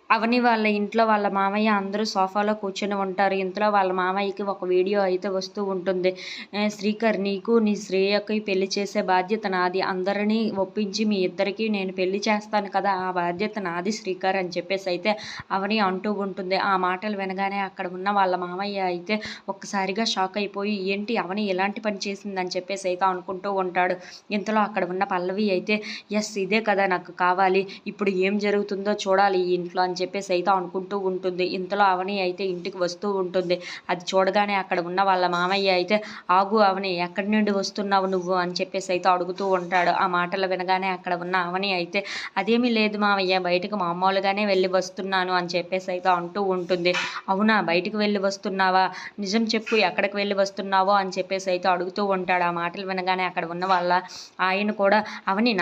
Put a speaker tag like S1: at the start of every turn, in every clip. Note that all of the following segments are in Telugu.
S1: అవని వాళ్ళ ఇంట్లో వాళ్ళ మామయ్య అందరూ సోఫాలో కూర్చొని ఉంటారు. ఇంతలో వాళ్ళ మామయ్యకి ఒక వీడియో అయితే వస్తూ ఉంటుంది. శ్రీకర్, నీకు నీ శ్రేయకి పెళ్లి చేసే బాధ్యత నాది. అందరినీ ఒప్పించి మీ ఇద్దరికీ నేను పెళ్లి చేస్తాను కదా! ఆ బాధ్యత నాది శ్రీకర్ అని చెప్పేసి అయితే అవని అంటూ ఉంటుంది. ఆ మాటలు వినగానే అక్కడ ఉన్న వాళ్ళ మామయ్య అయితే ఒక్కసారిగా షాక్ అయిపోయి ఏంటి అవని ఎలాంటి పని చేసిందని చెప్పేసి అయితే అనుకుంటూ ఉంటాడు. ఇంతలో అక్కడ ఉన్న పల్లవి అయితే యెస్, ఇదే కదా నాకు కావాలి. ఇప్పుడు ఏం జరుగుతుందో చూడాలి ఈ ఇంట్లో అని చెప్పేసి అయితే అనుకుంటూ ఉంటుంది. ఇంతలో అవని అయితే ఇంటికి వస్తూ ఉంటుంది. అది చూడగానే అక్కడ ఉన్న వాళ్ళ మామయ్య అయితే ఆగు అవని, ఎక్కడి నుండి వస్తున్నావు నువ్వు అని చెప్పేసి అయితే అడుగుతూ ఉంటాడు. ఆ మాటలు వినగానే అక్కడ ఉన్న అవని అయితే అదేమీ లేదు మామయ్య, బయటకు మామూలుగానే వెళ్ళి వస్తున్నాను అని చెప్పేసి అయితే అంటూ ఉంటుంది. అవునా, బయటకు వెళ్ళి వస్తున్నావా, నిజం చెప్పు ఎక్కడికి వెళ్ళి వస్తున్నావో అని చెప్పేసి అయితే అడుగుతూ ఉంటాడు. ఆ మాటలు వినగానే అక్కడ ఉన్న వాళ్ళ ఆయన కూడా అవని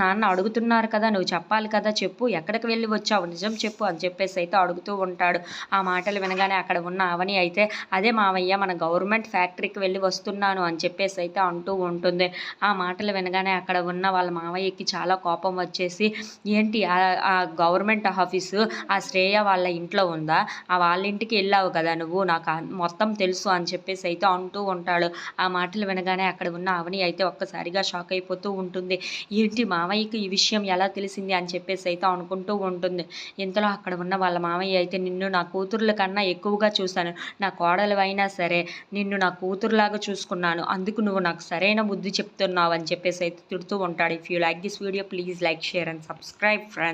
S1: నాన్న అడుగుతున్నారు కదా, నువ్వు చెప్పాలి కదా, చెప్పు ఎక్కడికి వెళ్ళి వచ్చావు నిజం చెప్పు అని చెప్పేసి అయితే అడుగుతూ ఉంటాడు. ఆ మాటలు వినగానే అక్కడ ఉన్న అవని అయితే అదే మావయ్య, మన గవర్నమెంట్ ఫ్యాక్టరీకి వెళ్ళి వస్తున్నాను అని చెప్పేసి అయితే అంటూ ఉంటుంది. ఆ మాటలు వినగానే అక్కడ ఉన్న వాళ్ళ మావయ్యకి చాలా కోపం వచ్చేసి ఏంటి ఆ గవర్నమెంట్ ఆఫీసు ఆ శ్రేయ వాళ్ళ ఇంట్లో ఉందా, ఆ వాళ్ళ ఇంటికి వెళ్ళావు కదా నువ్వు, నాకు మొత్తం తెలుసు అని చెప్పేసి అయితే అంటూ ఉంటాడు. ఆ మాటలు వినగానే అక్కడ ఉన్న అవని అయితే ఒక్కసారిగా షాక్ అయిపోతూ ఉంటుంది. ఏంటి మావయ్యకి ఈ విషయం ఎలా తెలిసింది అని చెప్పేసి అయితే అనుకుంటూ ఉంటుంది. ఇంతలో అక్కడ ఉన్న వాళ్ళ మావయ్య అయితే నిన్ను నా కూతుర్ల కన్నా ఎక్కువగా చూశాను, నా కోడలు అయినా సరే నిన్ను నా కూతురులాగా చూసుకున్నాను, అందుకు నువ్వు నాకు సరైన బుద్ధి చెప్తున్నావు అని చెప్పేసి అయితే తిడుతూ ఉంటాడు. If you like this video please like, share and subscribe friends.